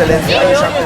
excelencia.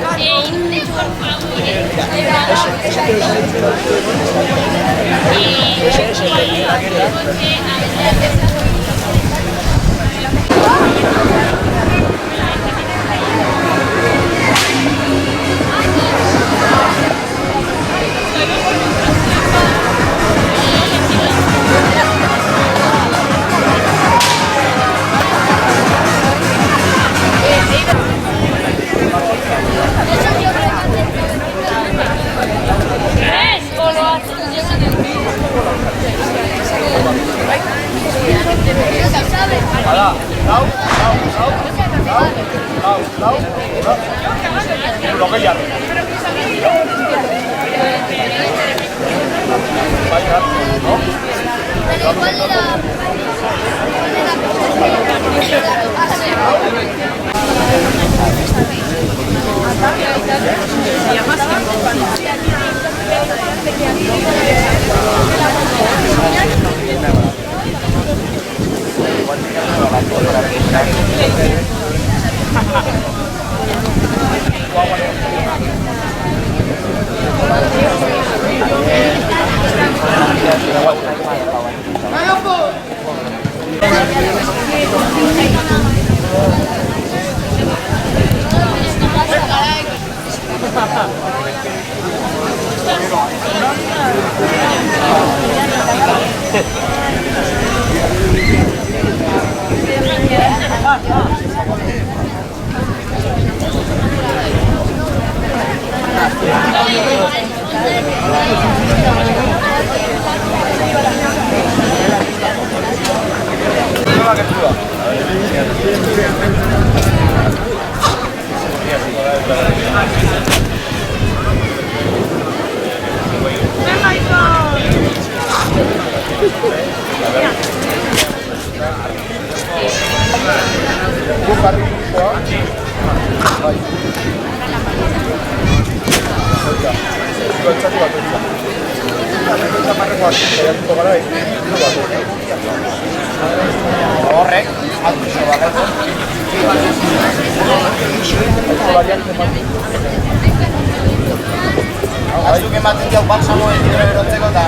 Batzuk ematen jau balsamo egitera erotzeko eta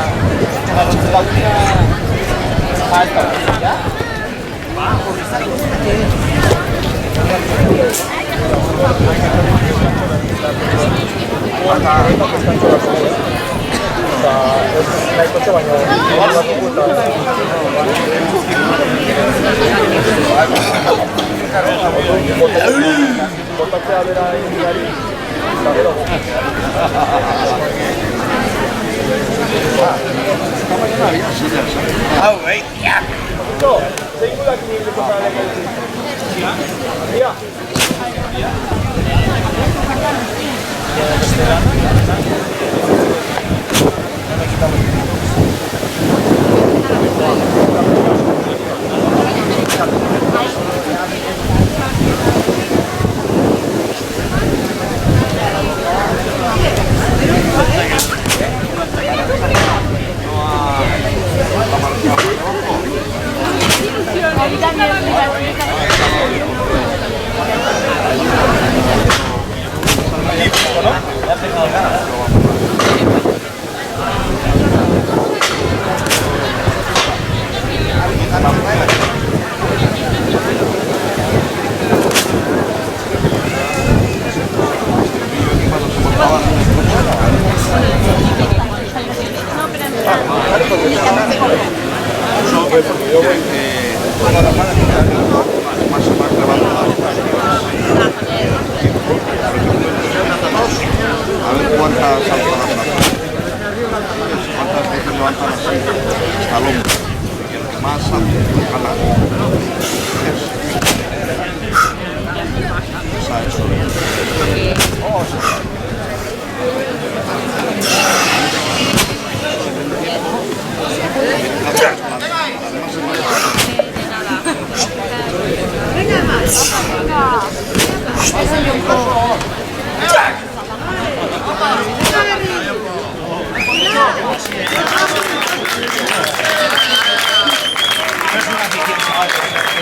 garotzen daukia jalta, ja?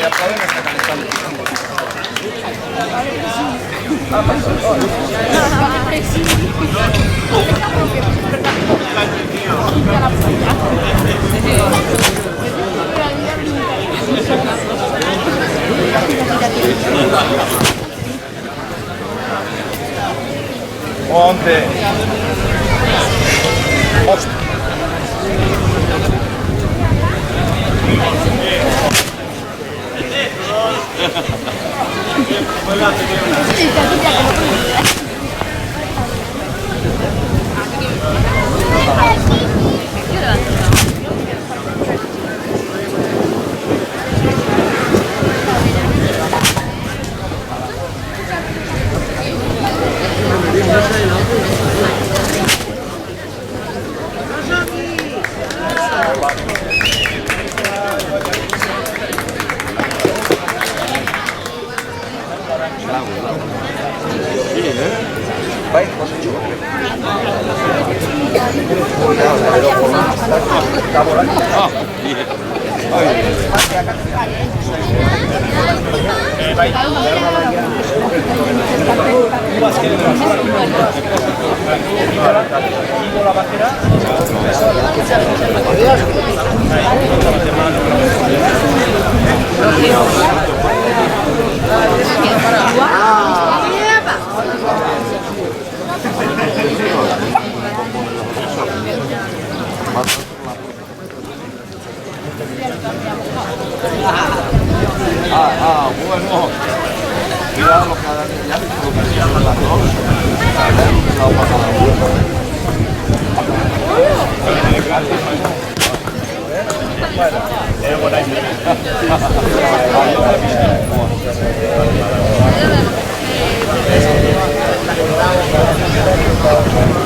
Ya podemos sacar esta Onde? Posto. Bueno. Cuidado lo que hagan ya, lo que hacían las dos. A ver, la hoja a la vuelta.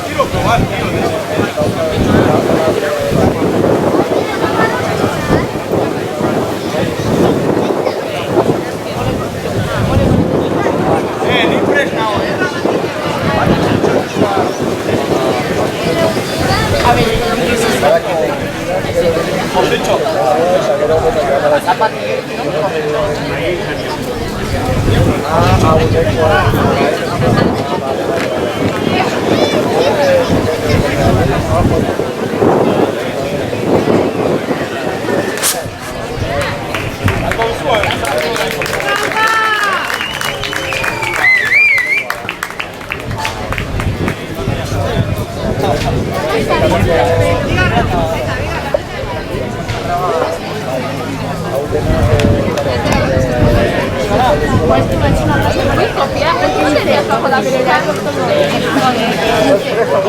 Quiero probar,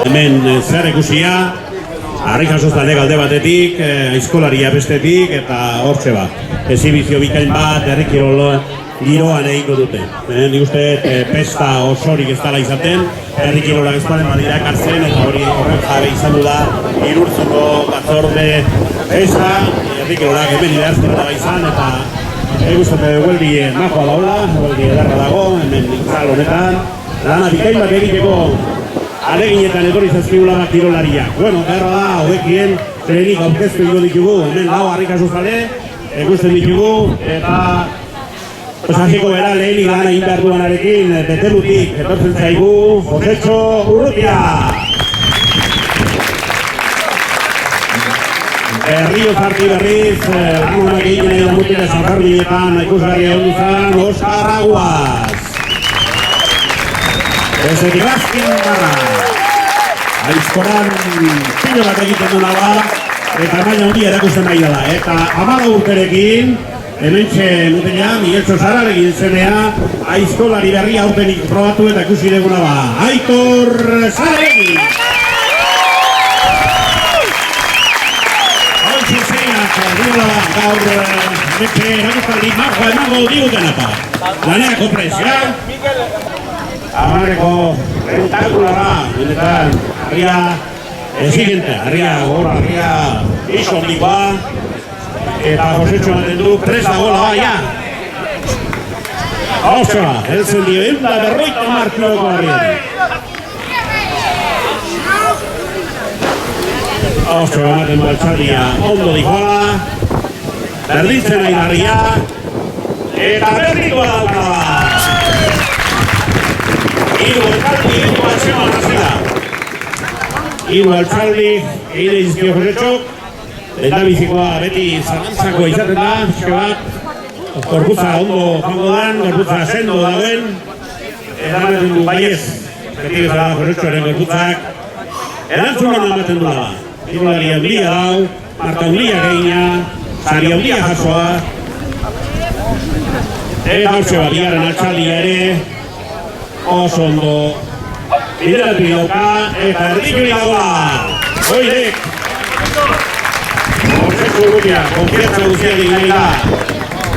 Hemen zer ikusia, harrikasoztalek alde batetik, aizkolaria bestetik eta hortxe ba. Exhibizio bikain bat, herrikirolo giroan egingo dute. Nik uste pesta osorik ez dela izaten, herrikirolak ez balen badira ekartzen eta hori horren jabe izan du da Irurtzuko batzorde pesta, herrikirolak hemen idarzten dela izan eta eguztate hueldi majoa daula, hueldi edarra dago, hemen itzal honetan. Lana bikain bat egiteko aleginetan etorri zazpigula bat kirolariak. Bueno, berra da, hobekien, zerenik aurkeztu ingo ditugu, hemen lau harrikasozale, ikusten ditugu, eta hasiko bera lehenik lan egin behar duanarekin, Betelutik, etortzen zaigu, Josetxo Urrutia! Rio Zarti berriz, gunak egin nahi da mutile Zanjarbinetan, ikusgarri egon duzan, Oskar Aguas! Ezetik Raskin gara. Aizkoran pilo bat egiten duna da, eta maila hundi erakusten nahi dela. Eta 14 urterekin, hementxe nutela, Miguel Txosararekin zenea, aizkolari berri aurtenik probatu eta ikusi deguna ba. Aitor Zararekin! Hontzi zeinak, diola gaur, hementxe erakustaldi marjoa emango diguten apa. Laneako prezioa. Amareko rentakulara, benetan, harria exigente, harria gorra, harria iso handikoa, eta Josetxo ematen du, presa gola baia. Hauza, heltzen dio, 150 kiloko harriari. Hauza, ematen baltzaria, ondo dikoa, berdintzen nahi harria, eta berriko daukaba. Hiru altzaldi, hiru atzeman hasida. Hiru altzaldi, egin izkio Josetxok. Lehendabizikoa beti zalantzako izaten da, pixka bat. Gorputza ondo joango dan, gorputza sendo dagoen. Eramaten du baiez, beti bezala Josetxoaren gorputzak. Erantzun hona ematen du da. Hirulari handia dau, marka handia gehina, sari handia jasoa. Eta hortxe bat, bigarren altxaldia ere, oso ondo bideratu dauka, eta erdikuri dagoa. Oirek! Hortzezu Urrutia, konfiantza guztiak egin da.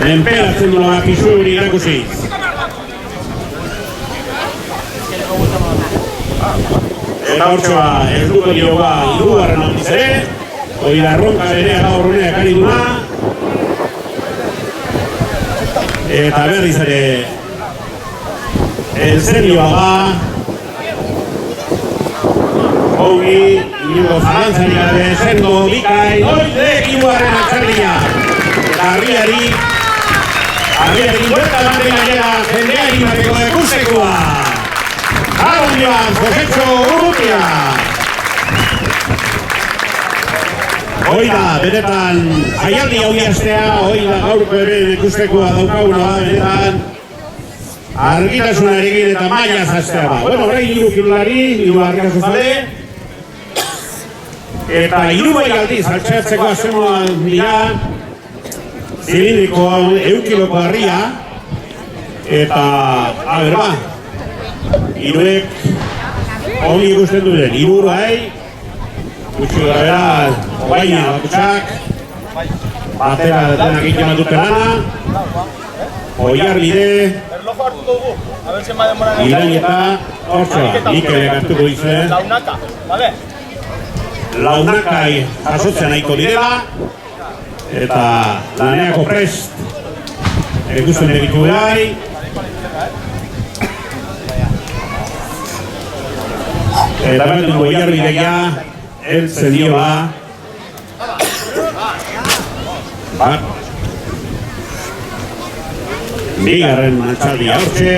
Menperatzen du laga pisu hori irakusi. Eta hortxe bat, ez duko dioga irugarren handiz ere, hori da erronka ere gaur honeak ari duna. Eta berriz ere elzenioa da. Ongi, inungo zalantzari gabe, sendo, bikain, oidek irugarren altxaldia. Eta arriari buelta baten gainera, jendeari bateko ekustekoa. Arrondioan, Josetxo Urrutia. Hoi da, benetan, jaialdi hau hastea, hoi da gaurko ere ikustekoa daukaguna, benetan, argitasunarekin eta mailaz hastea ba. Bueno, orain hiru kirolari, hiru argazuzale, eta hiru aldiz altxatzeko asemoa dira, zilindriko 100 kiloko harria, eta, ba, hiruek ongi ikusten duen, hiru bai, gutxi gara baina bakutsak, batera denak egiten dute lana, Oiarbide, Irain eta hortxe bat, Mikelek hartuko izan. Launakai jasotzen nahiko direla, eta laneako prest ikusten begitu gai. Eta bertu Oiarbidea heltzen diola. Bat. Bigarren altxaldia hortxe.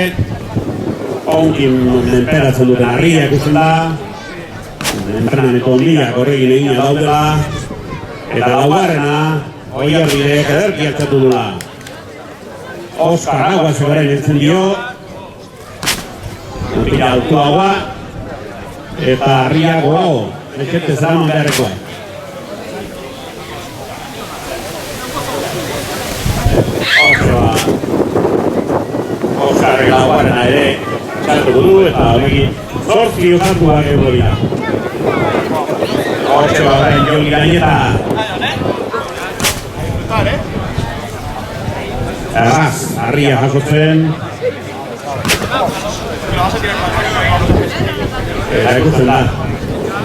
Onkin menperatzen duten harria ikusten da. Entrenamentu ondiak horregin egina daudela. Eta laugarrena Oiarbidek ederki hartzatu dula. Oskar Aguazegaren entzun dio. Pila altuagoa. Eta harria goago, ekete zaraman beharrekoa. Oskarrek laugarrena ere txartuko du eta honekin zortzi osatuak edo dira. Hortxe bat Joli Gaineta. Erraz, harria jasotzen. Eta ikusten da,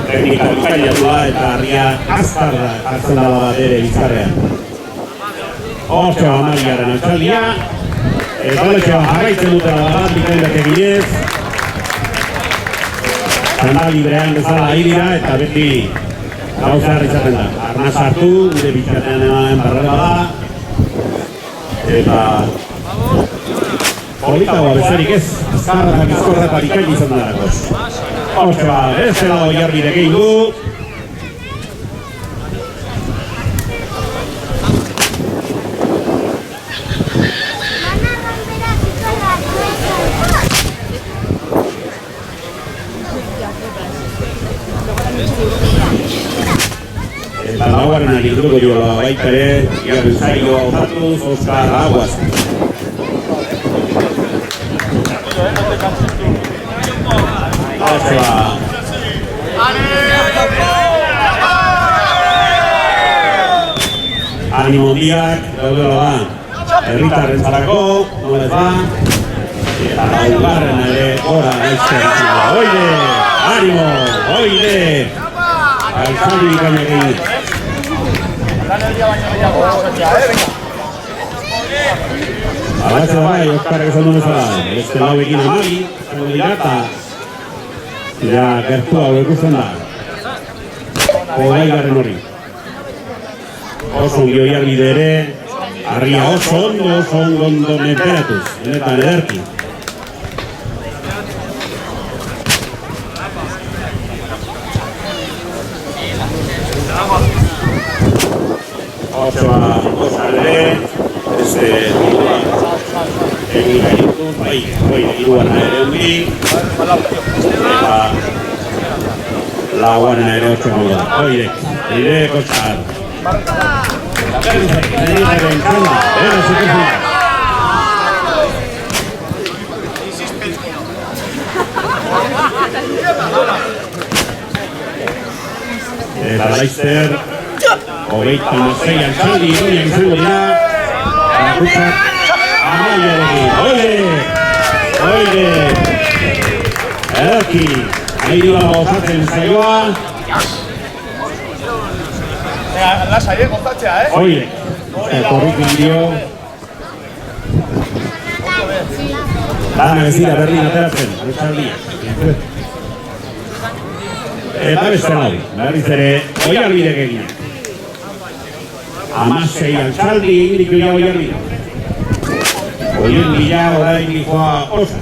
teknika bikailatu da eta harria azkarra hartzen da bat ere bizarrean. Hortxe bat Mariaren altxaldia, eta hortxe bat jarraitzen dutela bat bikailak eginez. Zanda librean bezala ari dira eta beti gauza izaten da. Arnaz hartu, gure bizarrean eman barrela da. Eta politagoa bezarik ez, azkarra eta bizkorra eta bikail izan da dagoz. Hortxe bat, ez dela Oiarbide egin du. Eta laugarren arinduko diola baita ere, igarren zailua osatuz, Oskar Aguaz. Hortxe bat. Animo handiak, daudela da. Herritarren zarako, nola ez da. Eta laugarren ere, ora gaizten zila. Oide, animo, oide. Alzaldi bikainak egin. Alatze da bai, Oskarrek esan duen bezala. Beste lauekin amari, zango dira eta ja, gertu hau ikusten da. Hogei garren hori. Oso ongi Oiarbide ere, harria oso ondo menperatuz. Honetan ederki. Hortxe osan ere, beste egin nahi dut, bai, irugarren ere ongi, eta laugarren ere hortxe gongo da. Oirek osan. Zerriaren txanda, zikusten. Eta Laizter, hogeita mazeian txaldi iruñak izango dira, Arakutzak amaiarekin. Oire! Ederki, hairu dago osatzen zaioa. Lasai, gozatzea, Oire, korrikin dio. Dana ez dira berdin ateratzen, txaldiak. Eta beste nahi, berriz ere, Oiarbidek egin. 16 altzaldi eginik ja Oiarbidek. Oiarbidea orain dikoa osa.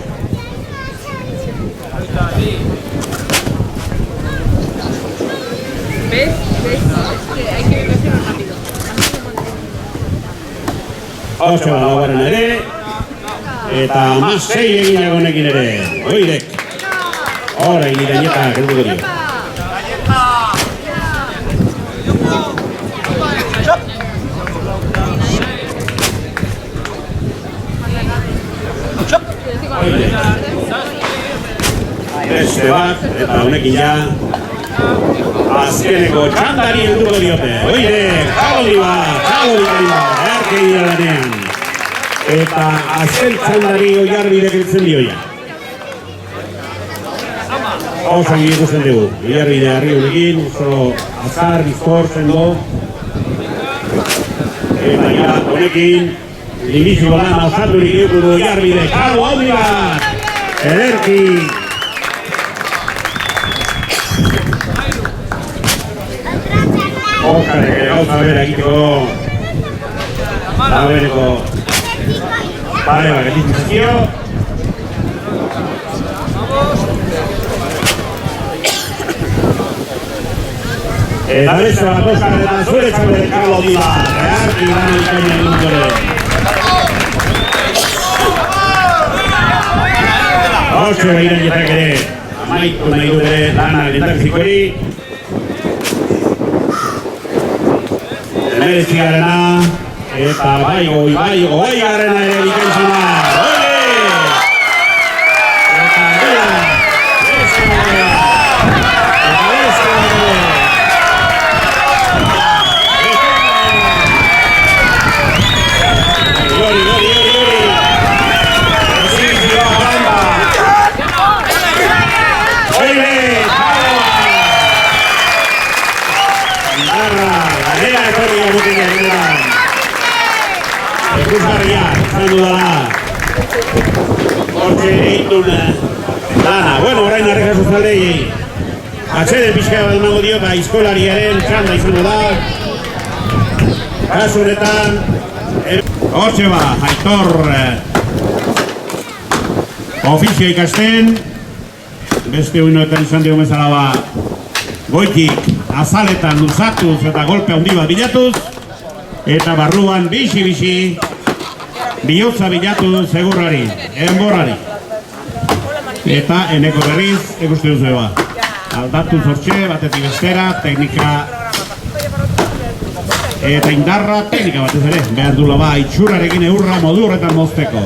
¿Ves? Hay que hacerlo rápido. Oso laugarren ere, eta 16 eginak honekin ere, Oirek. Orain irainetak helduko dio. Beste bat, eta honekin ja azkeneko txandari helduko diote. Oire, txagoli bat, erke dira lanean. Eta azken txandari Oiarbidek heltzen dio ja. Oso ongi ikusten dugu, Oiarbide harri honekin, oso azkar, bizkor, sendo. Eta ja, honekin, limizio lan osaturik dugu du Oiarbide, kalo hau bat! Ederki! Oskarek gauza bera egiteko dagoeneko pare bat egitizazio. Eta beste bat Oskarretan zure txabere Karlo Dibar, earki gano ikaina egin dure. Hortxe behiranetak ere, amaitu nahi du ere lana lehendakizikori. Merezigarena, eta bai garena ere bikaizuna. Eta bera, beste gara. Eta beste gara. Gori. Ezizioa banda. Oire, Galera etorri gamutik eginean. Ikusgarria, izan dudala. Hortxe egin lana. Bueno, orain arreka zuzaldei. Atxeden pixka bat emango dio eta aizkolariaren txanda izango da. Kasu honetan, hortxe ba, Aitor ofizio ikasten. Beste uinoetan izan dugu bezala ba, goitik azaletan luzatuz eta golpe handi bat bilatuz, eta barruan bixi bihotza bilatuz segurrari, enborrari. Eta eneko berriz, ikuste duzu eba. Aldatu zortxe, batetik bestera, teknika eta indarra, teknika batez ere. Behar dula ba, itxurarekin eurra modu horretan mozteko.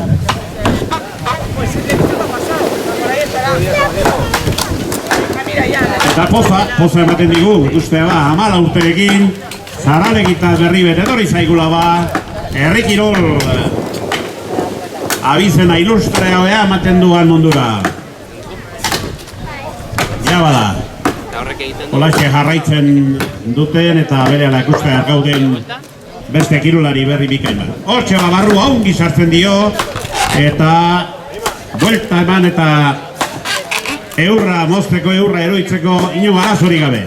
Eta poza ematen digu, ustea ba, 14 urterekin, Zaralegitaz berri bete etorri zaigula ba, herri kirol abizena ilustrea hobea ematen duan mundura. Ja bada, holaxe jarraitzen duten eta berehala ikustea gauden beste kirolari berri bikain bat. Hortxe ba, barru haungi sartzen dio, eta buelta eman eta eurra mozteko, eurra eroitzeko ino arazorik gabe.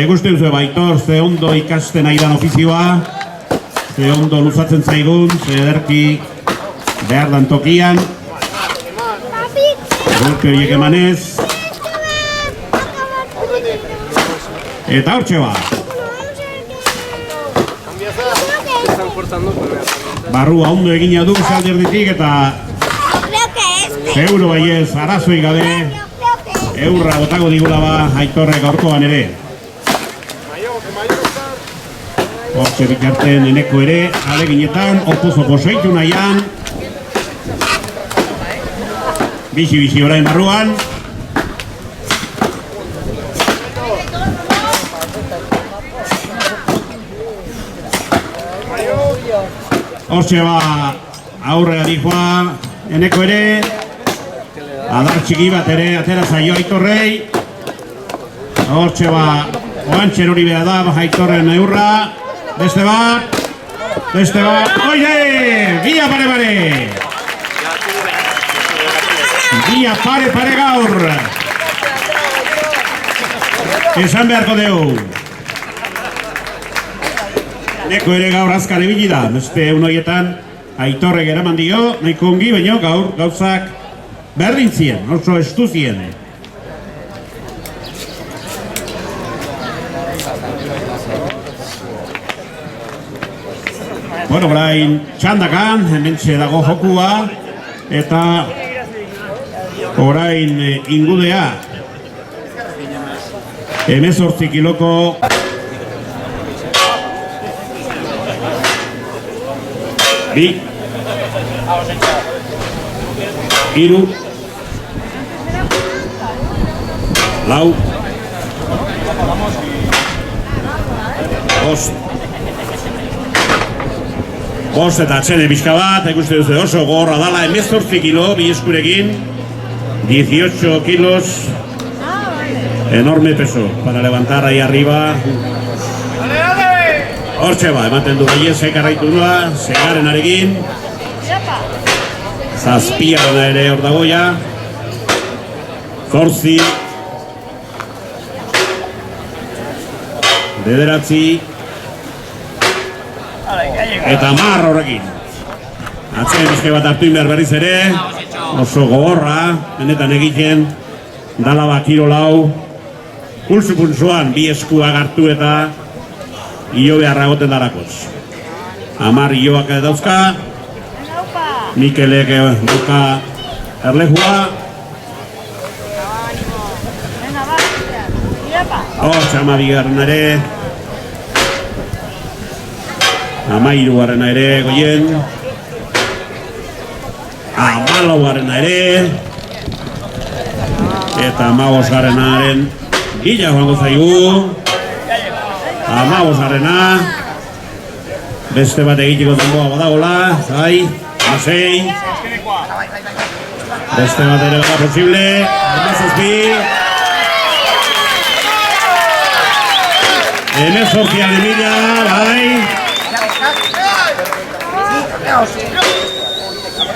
Guzti duzu Aitor, ze ondo ikasten aidan ofizioa, ze ondo luzatzen zaigun, ze ederki behar dan tokian. Golpe horiek emanez, Eta hortxe ba. Barrua ondo egina du alderditik eta seguro baiez arazoi gabe eurra botako digula ba Aitorrek gaurkoan ere. Hortxe bitarten eneko ere aleginetan opozo seitu nahian. Bizi orain barruan. Hortxe ba aurrera dijoa eneko ere. Adar txiki bat ere atera zaio Aitorrei. Hortxe ba oantxen hori beha da Aitorren eurra. Beste bat. Oide! Gia pare! Gia pare gaur. Esan beharko dugu. Neko ere gaur azkar ebili da. Beste unoietan Aitorrek eraman dio. Nahiko ongi, baina gaur gauzak berdin zien, oso estu zien. Bueno, orain txandakan, hementxe dago jokua. Eta orain ingudea 18 kiloko bi hiru lau bost eta atxene pixka bat, ikuste duzu oso gorra dala 18 kilo, bi eskurekin 18 kilos, enorme peso para levantar ahí arriba. Hortxe ba, ematen du baiez ekarraitu nua, segaren arekin. Zazpiarena ere hor dagoia. Zorzi. Bederatzi. Eta mar horrekin. Atzen bizke bat hartu inber berriz ere. Oso gogorra, benetan egiten. Dala bakiro lau. Pulsu punzuan, bi eskuak hartu eta io beharra goten darakoz. 10 ioak dauzka. Mikelek dauka erlejua. Txama bigarren ere. 13 ere goien. 14 ere. Eta 15 gila joango zaigu. 15 beste bat egiteko denboa badagola. Zai, 16. Beste bat ere bada posible. 17. Hemezortzia de mila, bai.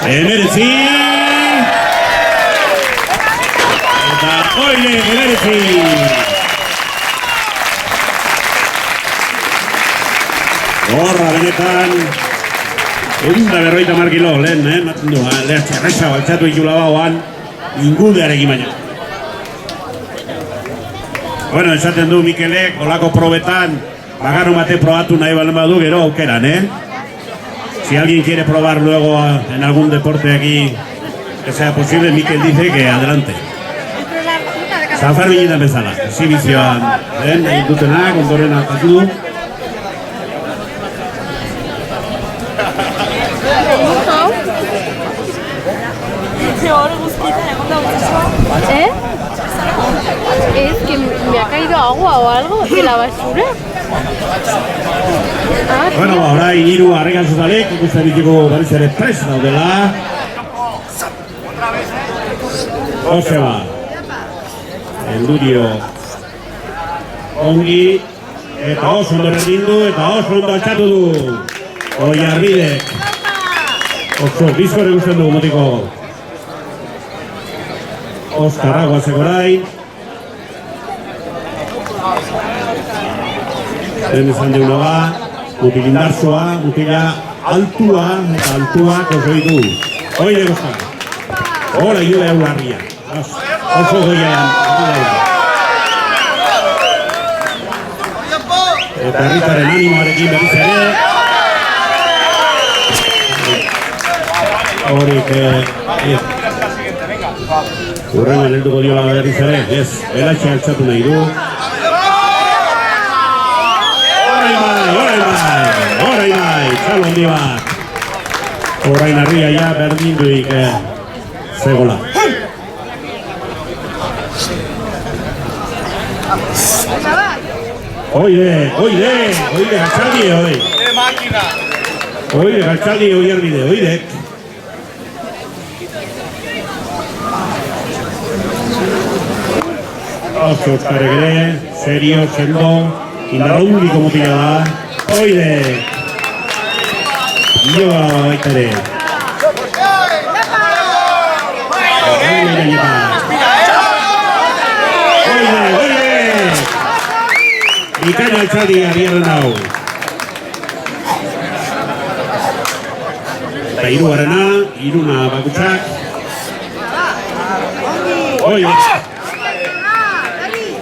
19. Eta oile, 19. Gorra benetan, 150 kilo, lehen, maten du, lehen txarresa baltzatu ikula bauan, ingudearekin baina. Bueno, esaten du Mikelek, olako probetan, bagarro bate probatu nahi balen badu, gero aukeran, Si alguien quiere probar luego en algún deporte aquí que sea posible, Mikel dice que adelante. San Ferminetan bezala, exhibizioan, nahi dutenak, ondoren hartatu du. Es que me ha caído agua o algo de la basura. Bueno, ahora hiru harrigan zuzalek, ikusten ditugu berriz ere prest daudela. Joseba. Eldurio. Ongi. Eta oso ondo rendindu, eta oso ondo altxatu du. Oiarbidek. Oso bizkore gusten du motiko. Oskar Aguasek orain. Lehen izan deuna ba, mutil indarzoa, mutila altua, eta altuak oso ditu. Oide guztak. Hora hiu eularria. Oso goian. eta herritarren animoarekin berriz ere. Horik, urrengan helduko diola berriz ere, ez, belatxe altzatu nahi du. Horai bai, txalo handi bat. Orain harria ja berdinduik zegoela. Oide, galtzaldi, oide, galtzaldi, oierbide, oidek. Oso euskarek ere, serio, sendo, indarrundiko mutila da. Oide! Ioa baita ere. Oide! Bikaina altzaldi arriaren hau. Eta hirugarrena, hiruna bakutsak. Oide!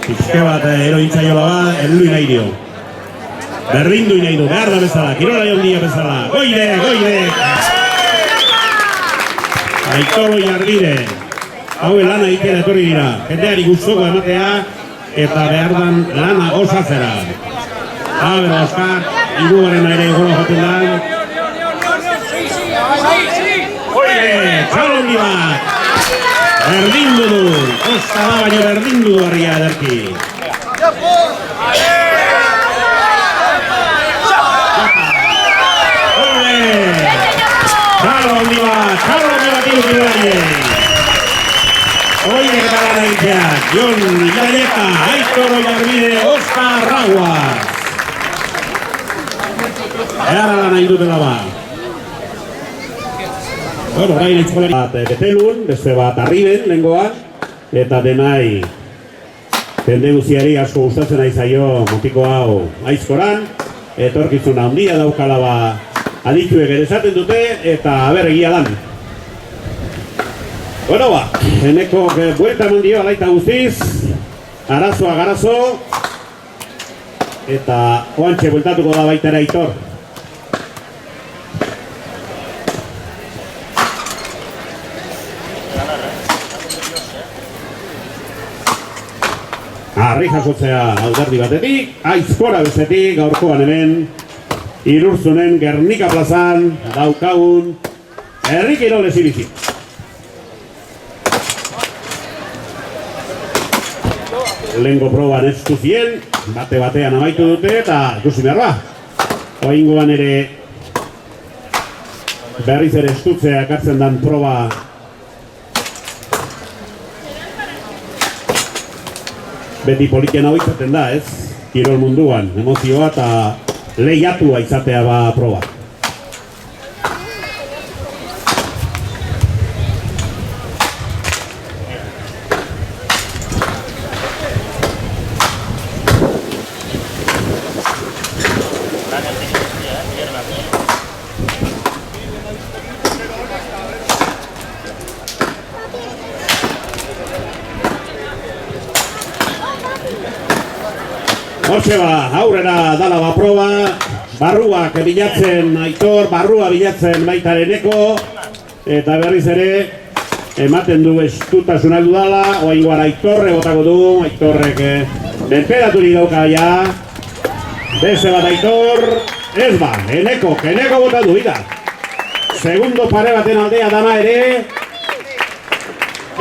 Pizke bat erointzaiola bat, elluin nahi dio. Berdindu nahi du, behar da bezala, kirola jondia bezala. Goide! Aitoro jarbide. Hau lana egiten etorri dira. Jendeari guztoko ematea eta behar dan lana osatzera. Bera, Oskar, hirugarrena ere gola joten da. Goide! Txalondi bat! Berdindu du! Osta da baino berdindu du harria ederki. Txalo handi bat irukidari. Oide eta lan egiteak, Jon Ilaleta, Aitoro Jarbide, Oskar Raguaz. Eara lan nahi dutela bat. Bueno, orain eskolari bat betelun, beste bat arriben, lehengoa, eta denai jende guziari asko gustatzen ari zaio motiko hau aizkoran, etorkizuna handia daukala ba adituek ere esaten dute, eta egia lan. Bueno ba, eneko buelta eman dio alaita guztiz, arazoa garazo, eta oantxe bueltatuko da baita ere Aitor. Harri jasotzea alderdi batetik, aizkora bezetik, gaurkoan hemen, Irurzunen Gernika plazan daukagun herri kirol ezibizi. Lehengo proban ez duzien, bate-batean amaitu dute eta ikusi behar ba. Oingoan ere berriz ere estutzea ekartzen dan proba beti politiena hau izaten da, ez? Kirol munduan, emozioa eta lehiatua izatea ba proba. Hortxe ba, aurrera dala ba proba, barruak bilatzen Aitor, barrua bilatzen baita Eneko, eta berriz ere ematen du estutasun aldu dala, oaingoan Aitorre botako du, Aitorrek menperaturik dauka ja, beste bat Aitor, ez ba, Eneko botatu bida. Segundo pare baten aldea dana ere,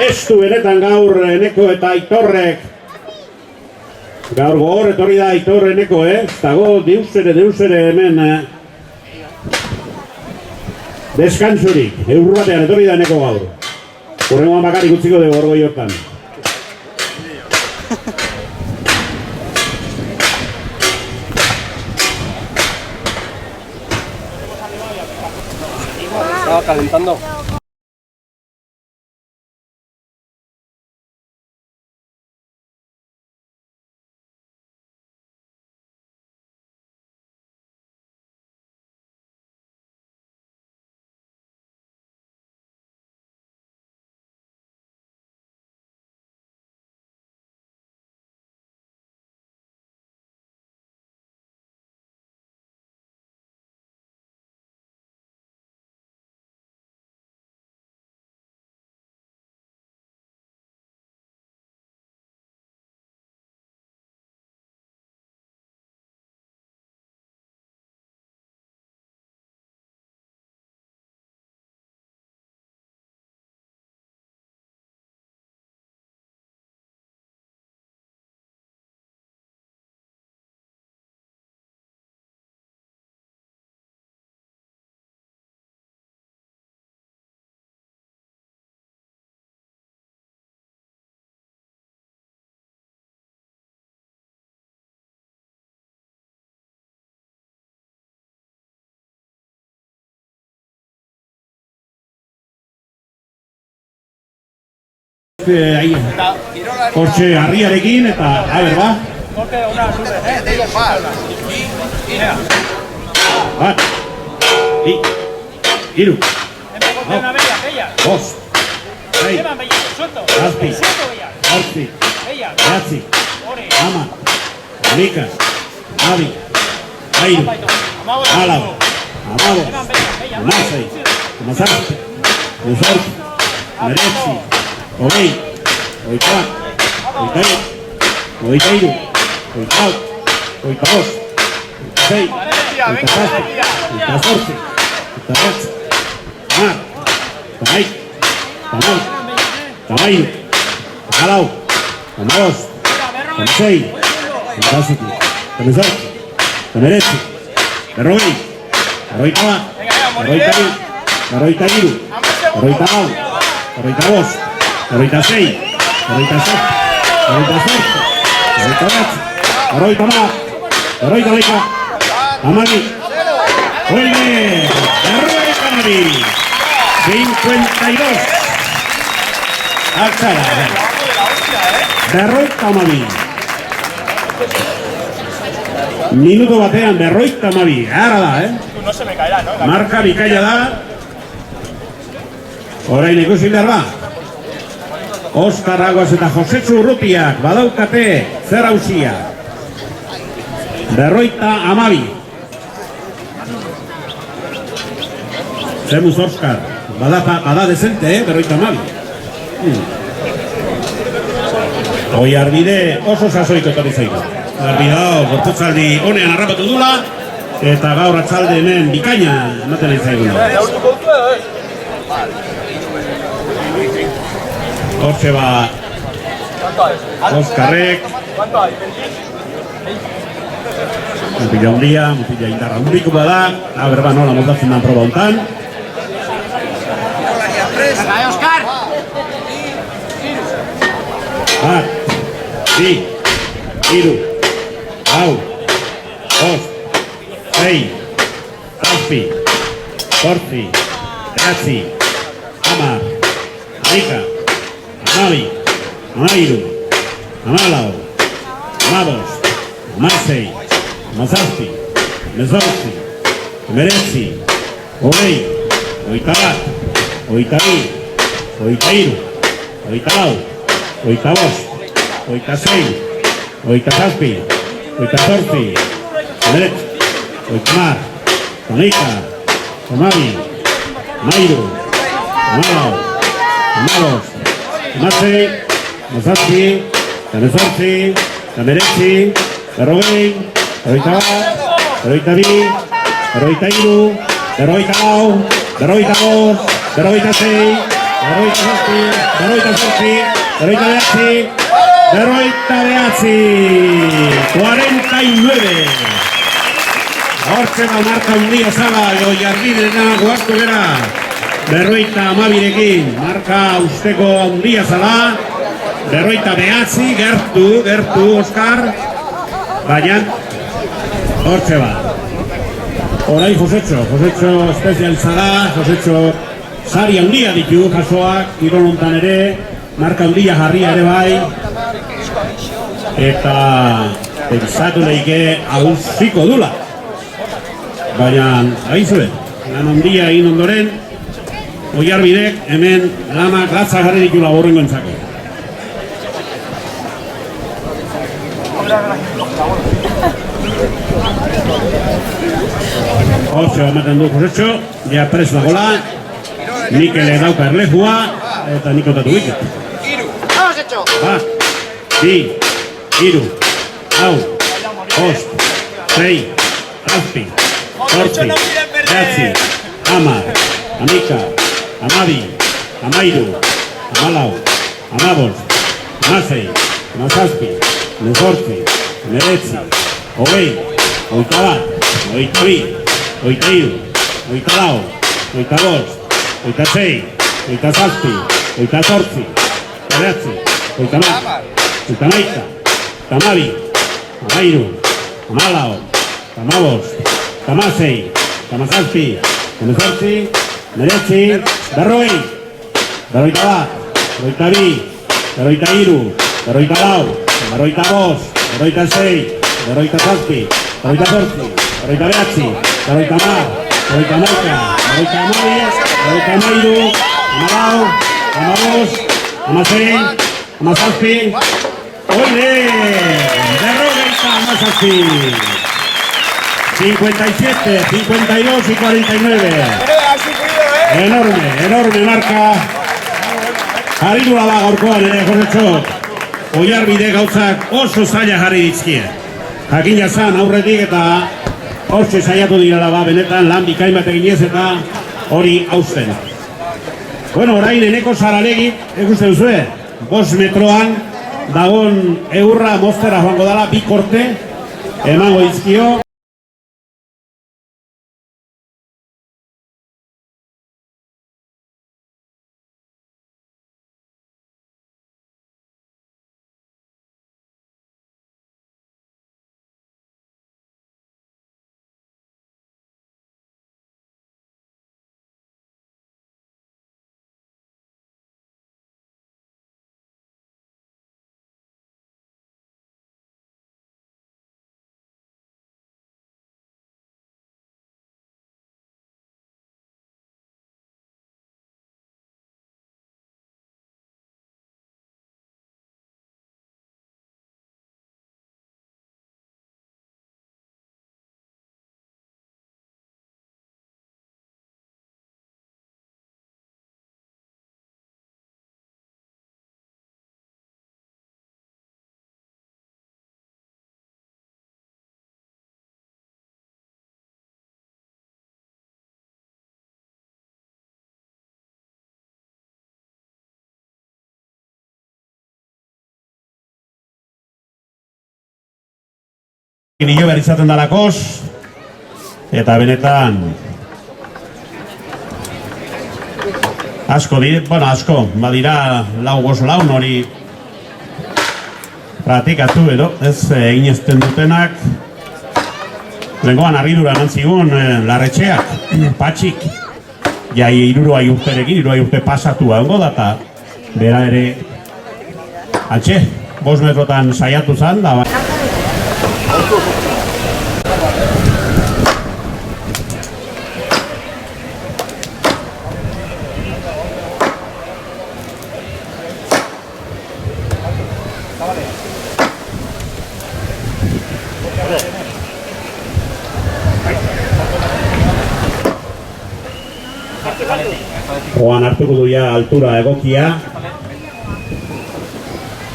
ez du benetan gaur Eneko eta Aitorrek. Gaur gogor etorri da Aitor Eneko, dago deusere hemen deskantzurik, eur batean etorri da Eneko gaur. Horrengoan bakarik utziko dugu orgoi hortan. Estaba calentando. Hortxe harriarekin eta, aber, ba? Bat, bi, hiru, bost, sei, zazpi, zortzi, bederatzi, hamar, hamaika, hamabi, hamairu, hamalau, hamabost, hamasei, hamazazpi, hemezortzi, hemeretzi, hogei, hogeita bat, hogeita bi, hogeita hiru, hogeita lau, hogeita bost, hogeita sei, hogeita zazpi, hogeita zortzi, hogeita bederatzi, hamar, hamaika, hamar, hamairu, hamalau, hamabost, hamasei, hamazazpi, hemezortzi, hemeretzi, berrogei, berrogeita bat, berrogeita bi, berrogeita hiru, berrogeita lau, berrogeita bost, berrogeita sei, berrogeita zazpi, berrogeita zortzi, berrogeita bederatzi, berrogeita hamar, berrogeita hamaika, hamabi, vuelve, berrogeita hamabi, 52, altzara, berrogeita hamabi, minuto batean berrogeita hamabi, gara da, marka bikaila da, orain ikusi behar ba, Oskar Aguas eta Josetxu Urrutiak badaukate zer hausia. Berrogeita hamabi. Zemuz Oskar, bada dezente, berrogeita hamabi. Hoi arbide oso sasoiko etorri zaitu. Arbidao, gorputzaldi honean harrapatu dula, eta gaur atzalde hemen bikaina ematen nahi zaiguna. Hortxe ba Oskarrek mutila handia, mutila indarra handiko bada, aber ba nola moldatzen dan proba hontan. Bat, bi, hiru, lau, bost, sei, zazpi, zortzi, bederatzi, hamar, hamaika, hamabi, hamairu, hamalau, hamabost, hamasei, hamazazpi, hemezortzi, hemeretzi, hogei, hogeita bat, hogeita bi, hogeita hiru, hogeita lau, hogeita bost, hogeita sei, hogeita zazpi, hogeita zortzi, hemeretzi, hogeita hamar, hamaika, hamabi, hamairu, hamalau, hamabost, hamasei, hamazazpi, hemezortzi, hemeretzi, berrogei, berrogeita bat, berrogeita bi, berrogeita hiru, berrogeita lau, berrogeita bost, berrogeita sei, berrogeita zazpi, berrogeita zortzi, berrogeita bederatzi, 49. Hortxe da marka handia zala, Oiarbidena goazko gara. Berrogeita hamabirekin, marka usteko handia zala. Berrogeita bederatzi, gertu, Oskar. Baina, hortxe ba. Horai Josetxo espezializada, Josetxo sari handia ditu jasoak, kirol hontan ere. Marka handia jarria ere bai, eta pensatu leike hauziko dula. Baina, haizue, lan handia egin ondoren, Oiarbidek hemen lamak latza jarri ditu laborrengo entzako. Hortxe ematen du Josetxo, ja pres dagoela, Mikele dauka erlejua, eta nikotatu wiket. Bat, bi, hiru, lau, bost, sei, zazpi, zortzi, bederatzi, hamar, hamaika, hamabi, hamairu, hamalau, hamabost, hamasei, hamazazpi, hemezortzi, hemeretzi, hogei, hogeita bat, hogeita bi, hogeita hiru, hogeita lau, hogeita bost, hogeita sei, hogeita zazpi, hogeita zortzi, bederatzi, hogeita hamar, hogeita hamaika, hogeita hamabi, hamairu, hamalau, hamabost, hamasei, hamazazpi, hemezortzi, hemeretzi, berrogei, berrogeita bat, berrogeita bi, berroita iru, berroita lau, berroita bost, berroita sei, berroita zazpi, berroita zortzi, berroita behatzi, berroita mar, berroita hamaika, berroita hamabi, berroita hamairu, hamalau, hamabost, hamasei, hamazazpi, oide! Berrogeita hamazazpi! 57, 52 y 49. Enorme marka. Jarridura da gaurkoan ere, Josetxo. Oiarbide gauzak oso zaila jarri dizkie. Jakin jazan aurretik eta hortxe saiatu direla benetan lan bikain bat eginez eta hori hausten. Bueno, orain eneko Saralegik, ikusten duzue, 5 metroan dagon eurra moztera joango dala, 2 korte emango dizkio. Nio behar izaten dalakoz, eta benetan asko badira lau hori pratikatu edo, ez egin ezten dutenak. Lengoan harridura nantzigun larretxeak, patxik, jai 60 urterekin, 60 urte pasatu hango da, eta bera ere, 5 metrotan saiatu zan, da Joan hartuko duia altura egokia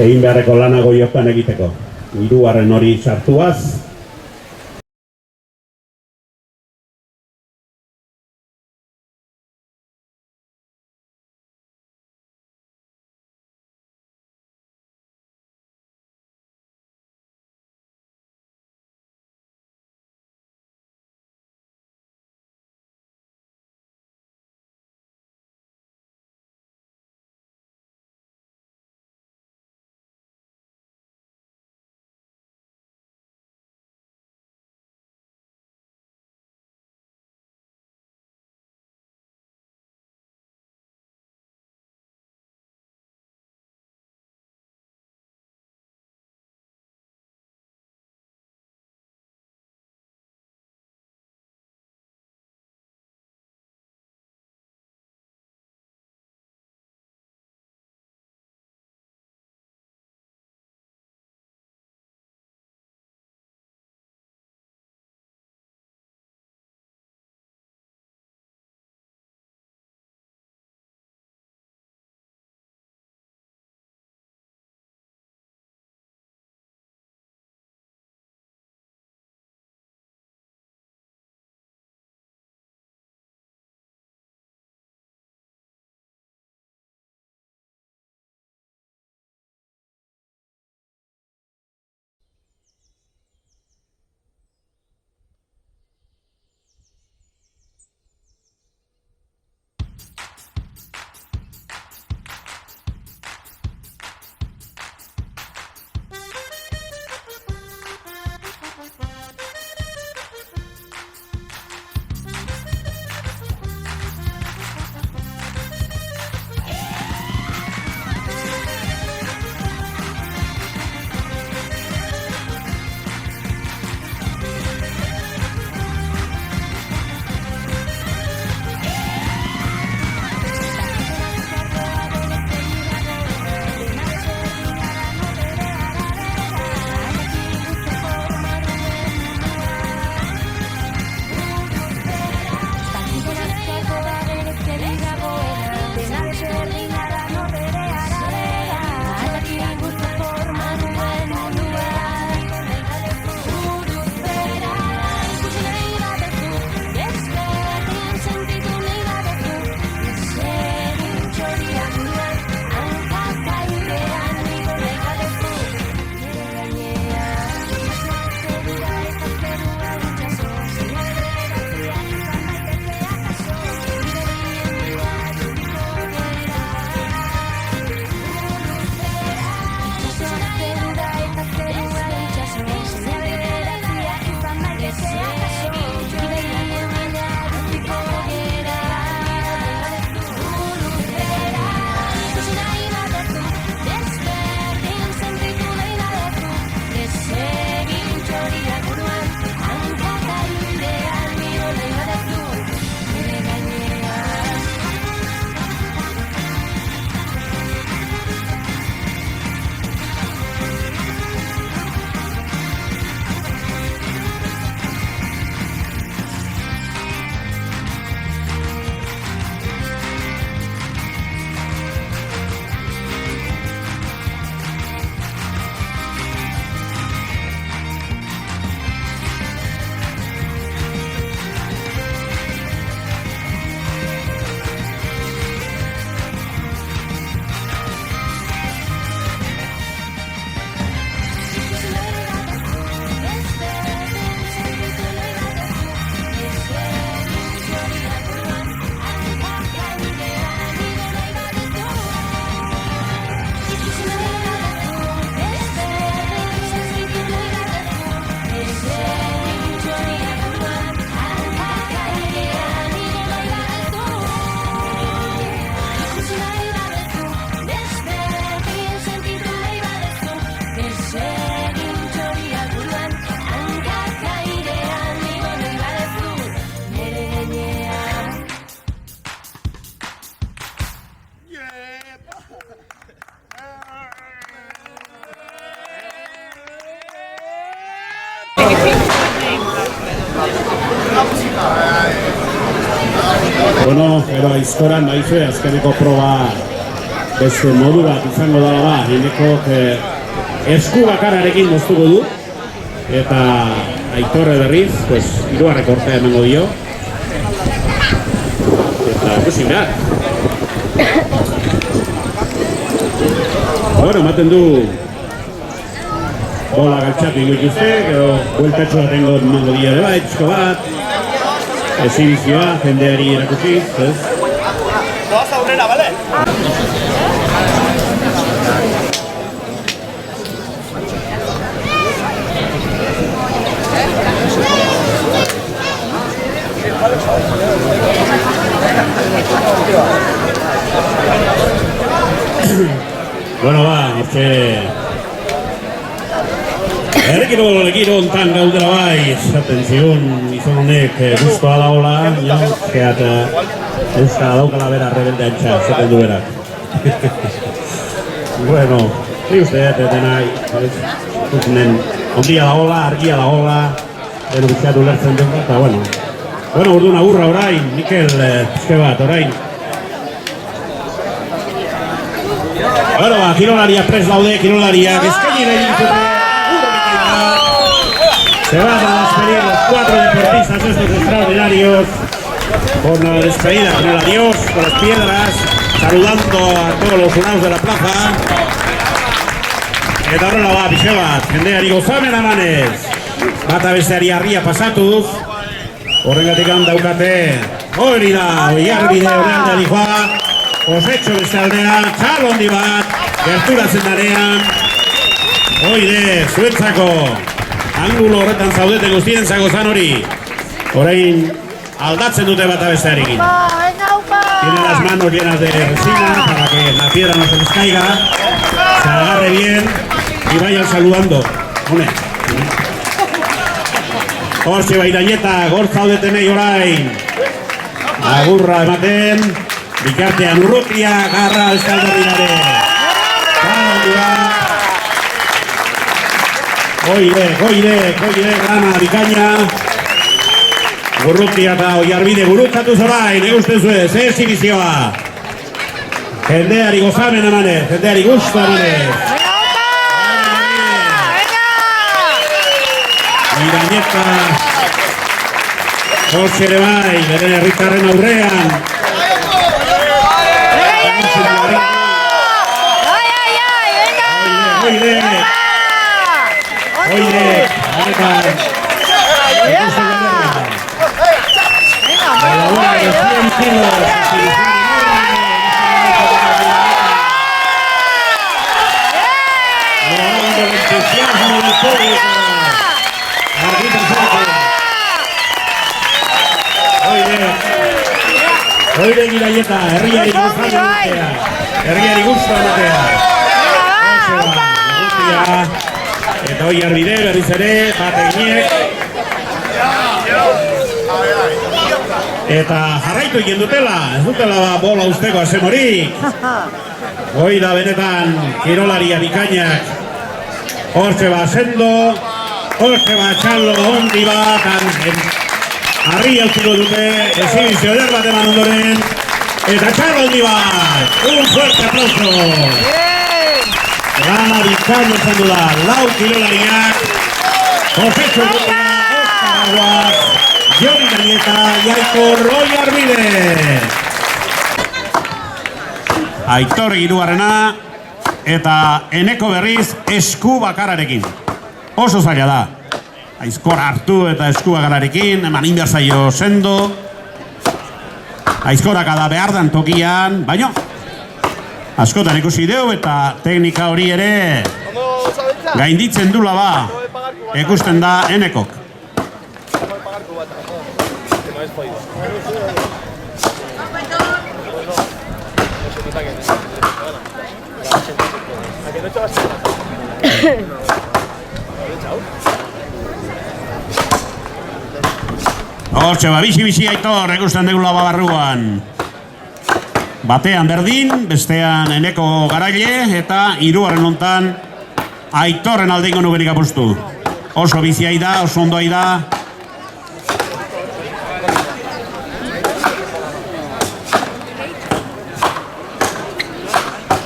egin beharreko lanago jokan egiteko. 3. hori sartuaz, Bueno, gero aizkoran naizue azkeneko proba beste modu bat izango dela da, Enekok esku bakararekin moztuko du, eta Aitorre berriz, pues, hirugarreko ortea emango dio. Eta ikusi behar. Bueno, ematen du bola galtxatu ikuste, edo bueltatxo bat emango dio ere bai, txiko bat. Exhibizioa, jendeari erakutsiz, ez? Doaz aurrera, bale? Bueno, ba, hortxe... Errekiro ontan gaudela bai, esaten zigun izan honek guztua dagoela, zeat euska daukala bera rebelde antxa, esaten du berak. Bueno, ni uste dena, ikusten ondia dagoela, argia dagoela, ero bizkat ulertzen dut, eta bueno. Bueno, orduan agurra orain, Mikel, pizke bat, orain. Bueno, ba, kirolaria prest daude, kirolariak eskaini nahi dituzte. Se van a despedir los 4 deportistas estos extraordinarios con la despedida, con el adiós, con las piedras, saludando a todos los unados de la plaza. Eta horrela ba, pixka bat, jendeari gozamen amanez, bata besteari harria pasatuz, horrengatik daukate, hori da, oiarbide horrean dijoa, osetxo beste aldean, txalondi bat, gerturatzen darean, oide, zuentzako, angulo horretan zaudete guztien zagozan hori. Orain aldatzen dute bata bestearekin. Tiene las manos llenas de resina para que la piedra no se les caiga, se agarre bien y vayan saludando. Hone. Hortxe bairaineta, gor zaudetenei orain. Agurra ematen, bikartean Urrutia, garra eskaldarrinare. Goire, grana, bikaina. Urrutia eta oiarbide gurutzatu zorain, egusten zuez, exhibizioa. Jendeari gozamen emanez, jendeari gustu emanez. Irañeta, hortxe ere bai, beren herritarren aurrean. Oire, honetan, elabora de 100 kilos, elabando el entusiasmo del público, arriba fuerte. Oire Giraieta, herriari gustu ematea. Eta oiarbide berriz ere, bat eginek. Eta jarraitu egin dutela, ez dutela bola usteko asen hori. Hoi da benetan kirolaria bikainak. Hortxe bat sendo, hortxe bat txalo ondi bat, harri hautziko dute, exhibizio eder bat eman ondoren. Eta txalo ondi bat, un fuerte aplauso. Gana bikaino izan du da, lau kirolariak, Josecho Urrutia, Oskar Aguas, Joni Gañeta, Aitor Oiarbide. Aitor hirugarrena eta Eneko berriz esku bakararekin. Oso zaila da. Aizkor hartu eta esku bakararekin, eman indar zaio sendo. Aizkorak ada behar dan tokian, baino. Askotan ikusi deu eta teknika hori ere gainditzen dula ba, ikusten da Enekok. Hortxe ba, bizi Aitor, ikusten degula barruan. Batean berdin, bestean Eneko garaile eta hirugarren hontan Aitorren aldeingo nukenik apustu. Oso biziai da, oso ondoai da.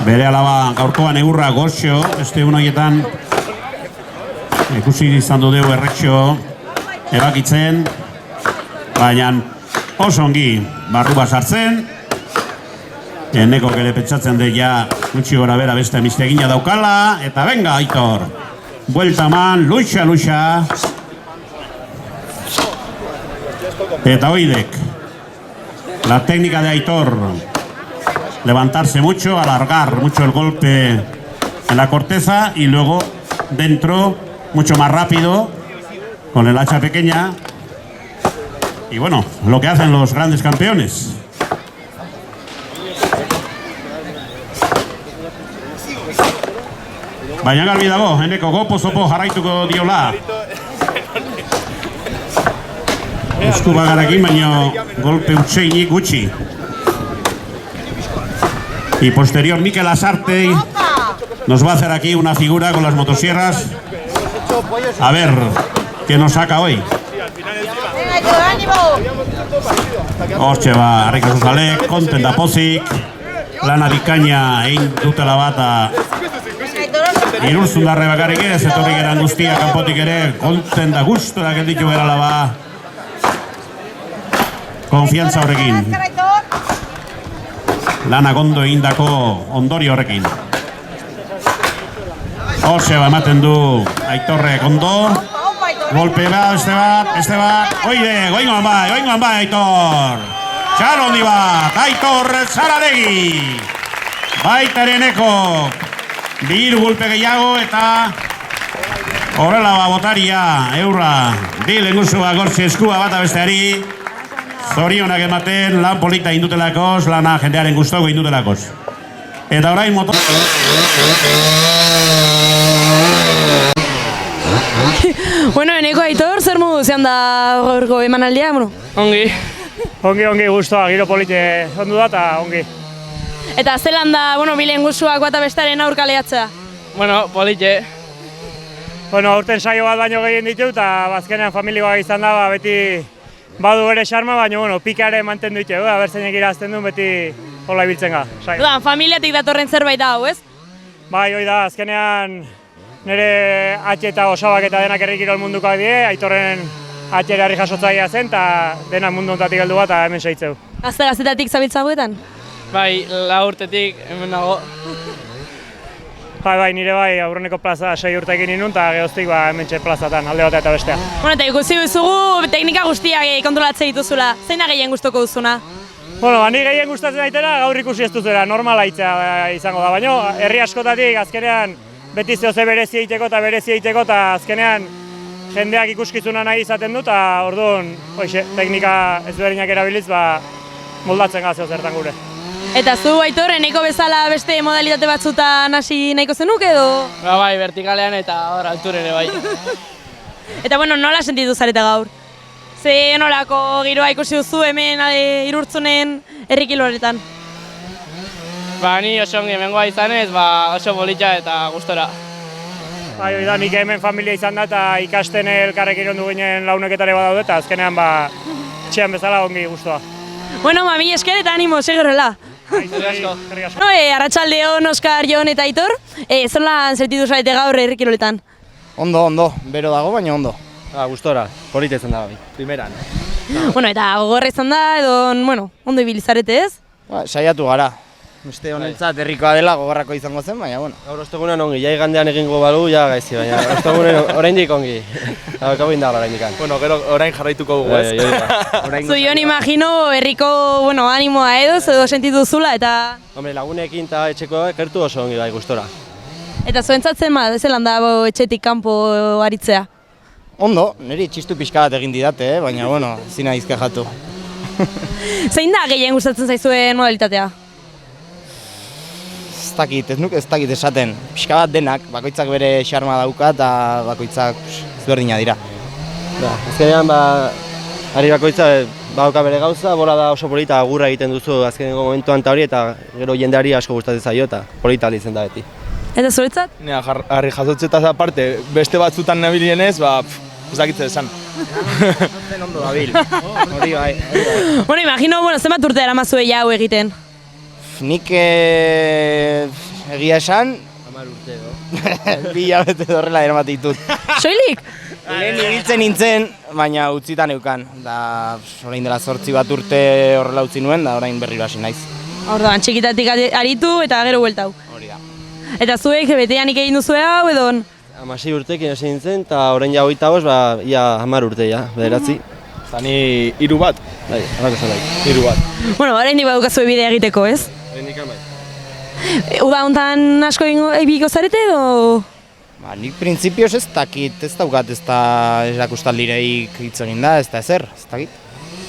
Bere alaba gaurkoan egurra goxo, beste hoietan ikusi izan du deu erretxo erakitzen, baina oso ongi barrua sartzen. Eneko ere pentsatzen dut ja gutxi gora bera beste mistegina daukala, eta venga, Aitor. Buelta man, luxa. Eta oidek. La técnica de Aitor. Levantarse mucho, alargar mucho el golpe en la corteza y luego dentro mucho más rápido con el hacha pequeña. Y bueno, lo que hacen los grandes campeones. Baina garbi dago, Eneko gopo-zopo jarraituko diola. Esku bagarakin, baina golpe utseinik gutxi. Y posterior Mikel Lasarte nos va a hacer aquí una figura con las motosierras. A ver qué nos saca hoy. Hortxe ba, Arrika Zuzalek, konten da pozik. Lana bikaina egin dutela bat Irunzundarre bakarrik ez, etorrik eran guztia kanpotik ere, konten da gustu da gelditu berala ba. Konfiantza horrekin. Lanak ondo egindako ondori horrekin. Hortxe ba, ematen du Aitorrek ondo. Golpe bat, beste bat. Oide, goingoan bai, Aitor. Txalo hondi bat, Aitor Zaradegi. Baitareneko. Biru golpe gehiago eta horrela ba botaria, eurra. Bi lengusua gortzi eskua bata besteari. Zorionak ematen, lan polita indutelakoz, lana jendearen gustoko indutelakoz. Eta orain motor... Bueno, Eneko Aitor, zer modu zean da gaurko emanaldia? Bueno. Ongi, gustoa, giro polite ondu da eta ongi. Eta zelan da, bueno, bilen guzuak bata bestaren aurka lehatzea? Bueno, polite. Bueno, aurten saio bat baino gehien ditu eta bazkenean familikoa izan da, beti badu bere xarma, baina bueno, pikare mantendu ditu, abertzeinek irazten duen beti hola ibiltzen ga. Dudan, familiatik datorren zerbait da hau, ez? Bai, hoi da, azkenean nire atxe eta osabak eta denak herrikirol mundukoak die, Aitorren atxere harri jasotzaia zen eta denak mundu ontatik heldu bat eta hemen seitzeu. Gazte-gaztetatik zabiltza guetan? Bai, 4 urtetik hemen nago. Bai, nire bai, aurreneko plaza 6 urtekin inun eta gehoztik hementxe plazatan, alde bat eta bestea. Bueno, eta ikusi duzugu teknika guztiak kontrolatzen dituzula. Zein da gehien gustoko duzuna? Bueno, ni gehien gustatzen daitela gaur ikusi ez duzera, normala izango da, baina herri askotatik azkenean beti zehoze berezi egiteko eta azkenean jendeak ikuskizuna nahi izaten du eta orduan, teknika ezberdinak erabiliz, moldatzen gazio zertan gure. Eta zu, Aitor, Eneko bezala beste modalitate batzutan hasi nahiko zenuk edo? Bai, vertikalean eta hor altur ere bai. Eta bueno, nola sentitu zarete gaur? Ze nolako giroa ikusi duzu hemen Irurtzunen herrikiloretan? Ni oso ongi hemengoa izanez, oso polita eta gustora. Bai, hori da, nik hemen familia izan da eta ikasten elkarrekin ondu ginen launeketare badaude eta azkenean txean bezala ongi guztua. Bueno, mami esker eta animo, segurrela. No, Arratsaldeon, Oskar, Jon eta Aitor, zelan sentitu zarete gaur herrikiroletan? Ondo, bero dago, baina ondo. Gustora, polita izan da bai, primeran. Bueno, eta gogorra izan da, edo, bueno, ondo ibili zarete ez? Saiatu gara. Beste honentzat herrikoa dela gogorrako izango zen, baina bueno. Gaur ostegunean ongi, ja igandean egingo balu, ja gaizki, baina ostegunean oraindik ongi. Gau indarra oraindik. Bueno, gero orain jarraituko dugu, ez? Zu Jon imagino herriko, bueno, animoa edo sentitu duzula eta... Hombre, lagunekin eta etxeko ekertu oso ongi bai, gustora. Eta zuentzatzen zelan da etxetik kanpo aritzea? Ondo, niri txistu pixka bat egin didate, baina bueno, zina izke jatu. Zein da gehien gustatzen zaizuen modalitatea? Ez dakit esaten, pixka bat denak, bakoitzak bere xarma dauka eta bakoitzak ezberdina dira. Azkenean, ari bakoitza badauka bere gauza, bola da oso polita agurra egiten duzu azkeneko momentuan eta hori eta gero jendeari asko gustatzen zaio eta polita alitzen da beti. Eta zuretzat? Harri jasotzetaz aparte, beste batzutan nabilienez, ez dakitze esan. Zen ondo dabil, hori bai. Bueno, imagino, zenbat urte eramazuei hau egiten? Nik egia esan, 10 urte, no? 2 hilabete horrela eramat ditut. Soilik? Lehen ibiltzen nintzen, baina utzitan eukan. Da, orain dela 8 bat urte horrela utzi nuen, da orain berriro hasi naiz. Orduan, txikitatik aritu eta gero bueltau. Hori da. Eta zuek beteanik egin duzue hau edo? 16 urtekin hasi nintzen, eta orain ja 25, ba, ia 10 urte, ja, bederatzi. Eta ni 3 bat, Bai, horrek esan nahi. 3 bat. Bueno, oraindik badukazue bidea egiteko, ez? Oraindik bai. Uda hontan asko egiko zarete edo? Ba, nik printzipioz ez dakit, ez daukat ez da erakustaldireik hitz egin da, ez da ezer, ez dakit.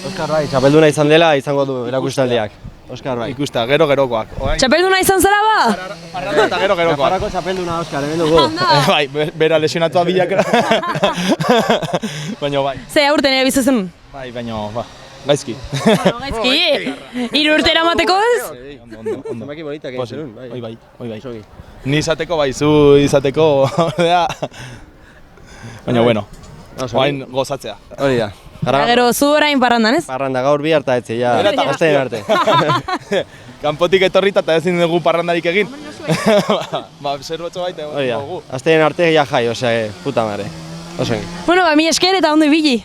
Oskar bai, txapelduna izan dela izango du erakustaldiak. Oskar bai. Ikusta, gero-gerokoak. Txapelduna izan zara ba? Parranda eta gero-gerokoak. Nafarroko txapelduna Oskar, hemen dugu. Bai, bera lesionatua bilakera. Baina bai, Ze aurten erabizuzen? bai, baina, ba, gaizki. Bueno, gaizki, 3 urte eramateko ez? Ondo. Zenbaki bonitak egin zenun, bai. Oi bai. Sogi. Ni izateko bai, zu izateko, da. Baina, bueno, oain gozatzea. Hori da. Eta gero zu orain parrandan, ez? Parranda gaur bihar eta etxe, ja, Bera eta azten arte. Kanpotik etorrita eta ezin dugu parrandarik egin. Ba, zerbotxo baita Hori da, dugu. azten arte ja jai, osea, puta mare. Oso ongi. Bueno, ba, mi esker eta ondo ibili.